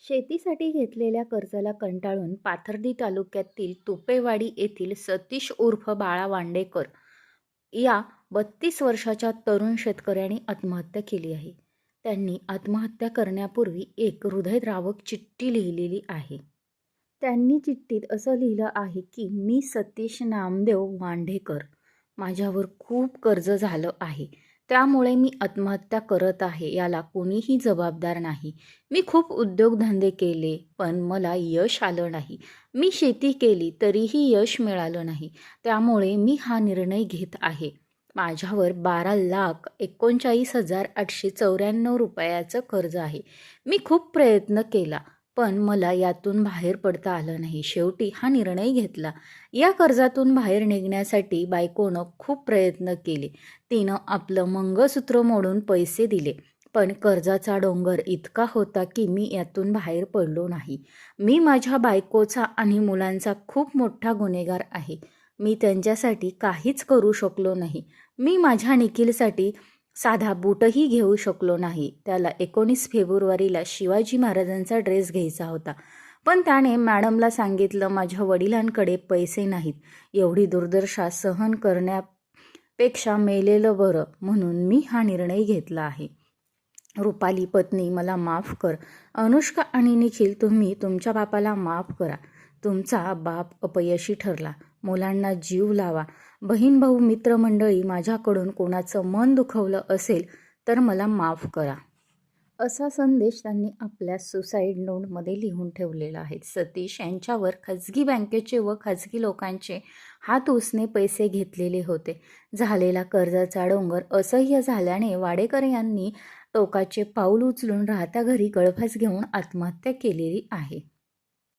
शेतीसाठी घेतलेल्या कर्जाला कंटाळून पाथर्डी तालुक्यातील तुपेवाडी येथील सतीश उर्फ बाळा वांडेकर या 32 वर्षाच्या तरुण शेतकऱ्यांनी आत्महत्या केली आहे. त्यांनी आत्महत्या करण्यापूर्वी एक हृदयद्रावक चिठ्ठी लिहिलेली आहे. त्यांनी चिठ्ठीत असं लिहिलं आहे की मी सतीश नामदेव वांडेकर, माझ्यावर खूप कर्ज झालं आहे, त्यामुळे मी आत्महत्या करत आहे. याला कोणीही जबाबदार नाही. मी खूप उद्योगधंदे केले पण मला यश आलं नाही. मी शेती केली तरीही यश मिळालं नाही. त्यामुळे मी हा निर्णय घेत आहे. माझ्यावर 12,39,894 रुपयाचं कर्ज आहे. मी खूप प्रयत्न केला पण मला यातून बाहेर पडता आलं नाही. शेवटी हा निर्णय घेतला. या कर्जातून बाहेर निघण्यासाठी बायकोनं खूप प्रयत्न केले. तिनं आपलं मंगळसूत्र मोडून पैसे दिले. पण कर्जाचा डोंगर इतका होता की मी यातून बाहेर पडलो नाही. मी माझ्या बायकोचा आणि मुलांचा खूप मोठा गुन्हेगार आहे. मी त्यांच्यासाठी काहीच करू शकलो नाही. मी माझ्या निखिलसाठी साधा बूटही घेऊ शकलो नाही. त्याला 19 फेब्रुवारीला शिवाजी महाराजांचा ड्रेस घ्यायचा होता. पण त्याने मॅडमला सांगितलं माझ्या वडिलांकडे पैसे नाहीत. एवढी दुर्दशा सहन करण्यापेक्षा मेलेलं बरं, म्हणून मी हा निर्णय घेतला आहे. रुपाली पत्नी, मला माफ कर. अनुष्का आणि निखिल, तुम्ही तुमच्या बापाला माफ करा. तुमचा बाप अपयशी ठरला. मुलांना जीव लावा. बहीण भाऊ मित्रमंडळी, माझ्याकडून कोणाचं मन दुखवलं असेल तर मला माफ करा. असा संदेश त्यांनी आपल्या सुसाईड नोटमध्ये लिहून ठेवलेला आहे. सतीश यांच्यावर खाजगी बँकेचे व खाजगी लोकांचे हात उसने पैसे घेतलेले होते. झालेला कर्जाचा डोंगर असह्य झाल्याने वाडेकर यांनी टोकाचे पाऊल उचलून राहत्या घरी गळफास घेऊन आत्महत्या केलेली आहे.